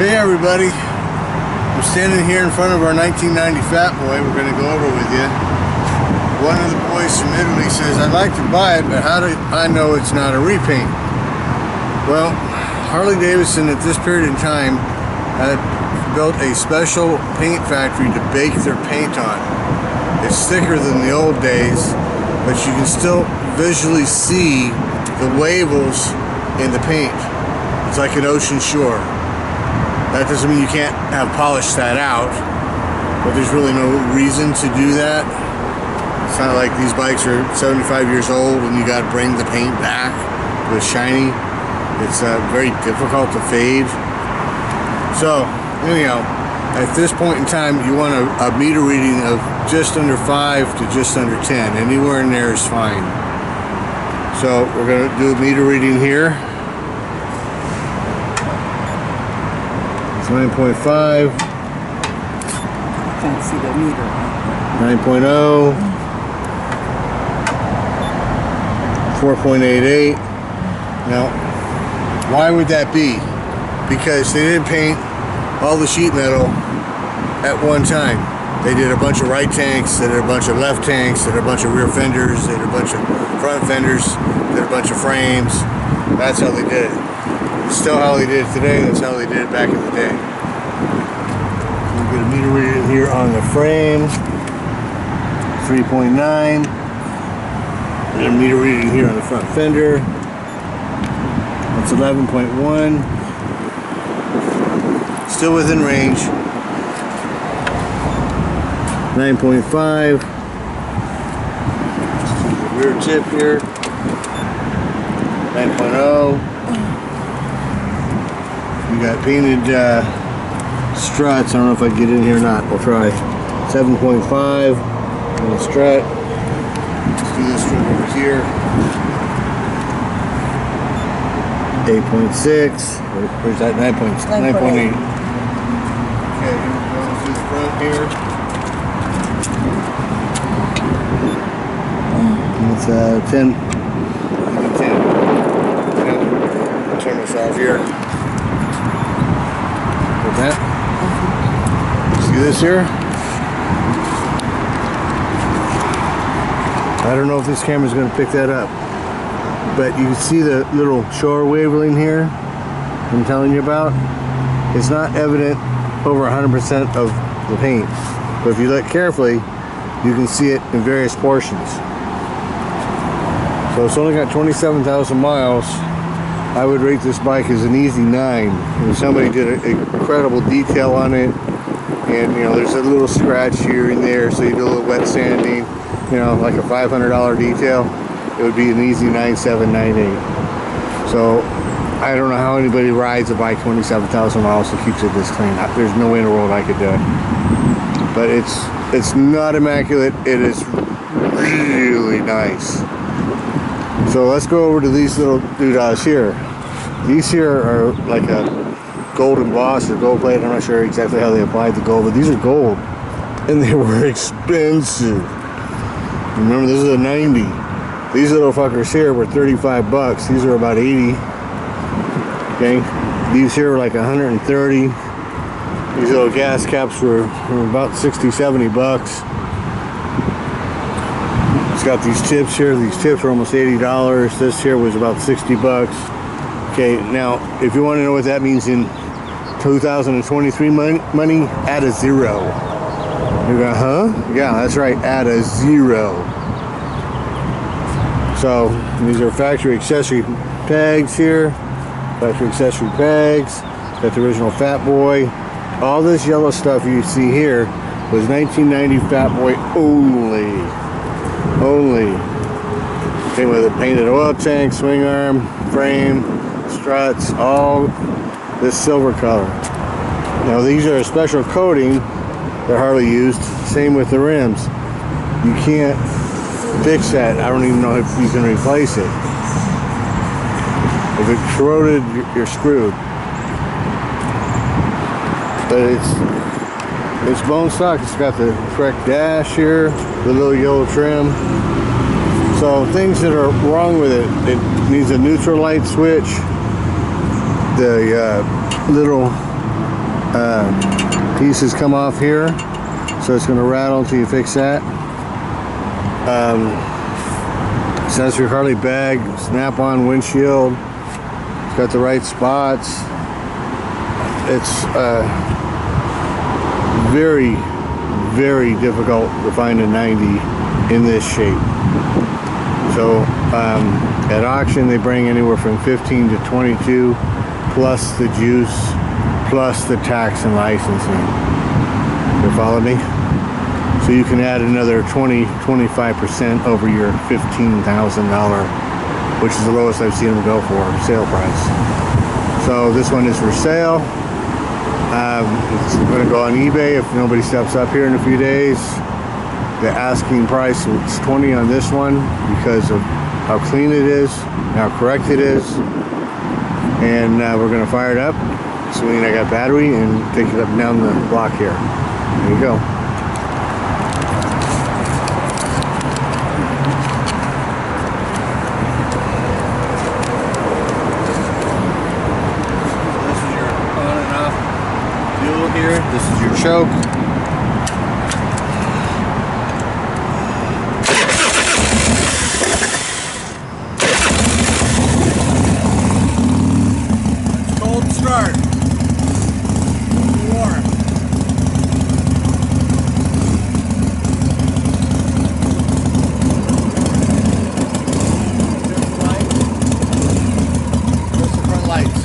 Hey everybody, I'm standing here in front of our 1990 Fatboy. We're going to go over with you. One of the boys from Italy says, I'd like to buy it, but how do I know it's not a repaint? Well, Harley Davidson at this period in time had built a special paint factory to bake their paint on. It's thicker than the old days, but you can still visually see the wavels in the paint. It's like an ocean shore. That doesn't mean you can't have polished that out, but there's really no reason to do that. It's not like these bikes are 75 years old and you got to bring the paint back to a shiny. It's very difficult to fade. So anyhow, at this point in time, you want a meter reading of just under 5 to just under 10. Anywhere in there is fine. So we're going to do a meter reading here. 9.5. Can't see the meter. 9.0. 4.88. Now, why would that be? Because they didn't paint all the sheet metal at one time. They did a bunch of right tanks, they did a bunch of left tanks, they did a bunch of rear fenders, they did a bunch of front fenders, they did a bunch of frames. That's how they did it. Still how they did it today, that's how they did it back in the day. We'll get a meter reading here on the frame, 3.9. And a meter reading here on the front fender, that's 11.1. Still within range. 9.5. Rear tip here, 9.0. We got painted struts. I don't know if I can get in here or not. We'll try. 7.5 on the strut. Let's do this strut over here. 8.6. Where's that? 9.8. Okay, here we go through the front here. It's 10. 10. I'll turn this off here. That. See this here? I don't know if this camera's going to pick that up, but you can see the little shore waveling here I'm telling you about. It's not evident over 100% of the paint, but if you look carefully, you can see it in various portions. So it's only got 27,000 miles. I would rate this bike as an easy 9. And somebody did an incredible detail on it, and you know, there's a little scratch here and there, so you do a little wet sanding, you know, like a $500 detail, it would be an easy 9.7, 9.8. So I don't know how anybody rides a bike 27,000 miles and keeps it this clean. There's no way in the world I could do it. But it's not immaculate. It is really nice. So let's go over to these little doodahs here. These here are like a gold emboss or gold plate. I'm not sure exactly how they applied the gold, but these are gold. And they were expensive. Remember, this is a 90. These little fuckers here were 35 bucks. These are about 80. Okay. These here were like 130. These little gas caps were about 60, 70 bucks. It's got these tips here. These tips are almost $80. This here was about 60 bucks. Okay, now if you want to know what that means in 2023 money, add a 0. You go, huh? Yeah, that's right, add a 0. So these are factory accessory pegs here. Factory accessory pegs. Got the original Fatboy. All this yellow stuff you see here was 1990 Fatboy only. Came with a painted oil tank, swing arm, frame, struts, all this silver color. Now these are a special coating that Harley used. Same with the rims. You can't fix that. I don't even know if you can replace it. If it's corroded, you're screwed. But it's bone stock. It's got the correct dash here, the little yellow trim. So things that are wrong with it, it needs a neutral light switch. The little pieces come off here, so it's going to rattle until you fix that. Says your Harley bag, snap-on windshield. It's got the right spots. It's very, very difficult to find a 90 in this shape. So at auction they bring anywhere from 15 to 22 plus the juice plus the tax and licensing. You follow me? So you can add another 20-25% over your $15,000, which is the lowest I've seen them go for sale price. So this one is for sale. It's going to go on eBay if nobody steps up here in a few days. The asking price is $20 on this one because of how clean it is, how correct it is. And we're going to fire it up, assuming I got battery, and take it up and down the block here. There you go. This is your on and off fuel here. This is your choke. Start. Warm. Light. What's the front lights?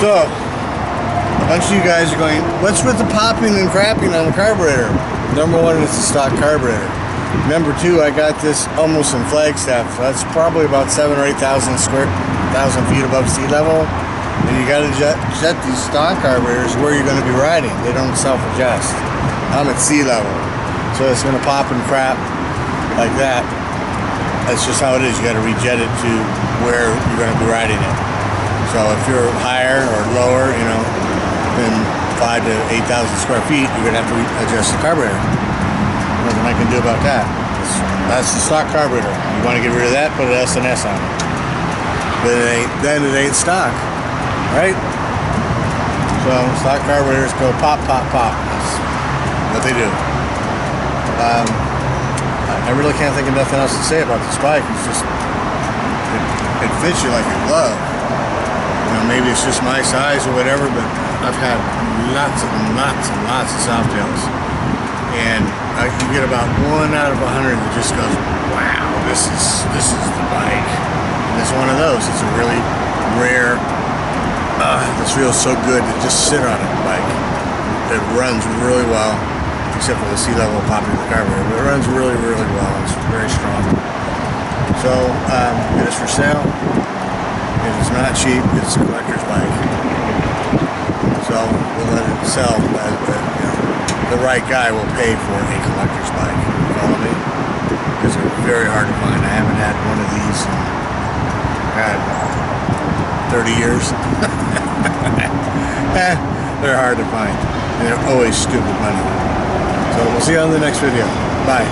So, a bunch of you guys are going, what's with the popping and crapping on the carburetor? Number one, it's a stock carburetor. Number two, I got this almost in Flagstaff, so that's probably about 7,000 or 8,000 feet above sea level. And you got to jet these stock carburetors where you're going to be riding. They don't self-adjust. I'm at sea level, so it's going to pop and crap like that. That's just how it is. You got to rejet it to where you're going to be riding it. So if you're higher or lower, you know, than 5,000 to 8,000 square feet, you're going to have to adjust the carburetor. Nothing I can do about that. That's the stock carburetor. You want to get rid of that, put an S&S on it. But then it ain't stock, right? So stock carburetors go pop, pop, pop. That's what they do. I really can't think of nothing else to say about this bike. It's just, it fits you like a glove. You know, maybe it's just my size or whatever, but I've had lots of Softails. And I can get about 1 out of 100 that just goes, wow, this is the bike. And it's one of those. It's a really rare, this feels so good to just sit on it bike. It runs really well, except for the sea level popping the carburetor, but it runs really, really well. It's very strong. So, it is for sale. It is not cheap. It's a collector's bike. So, we'll let it sell. The right guy will pay for a collector's bike. Follow me? Because they're very hard to find. I haven't had one of these in 30 years. They're hard to find. And they're always stupid money. So we'll see you on the next video. Bye.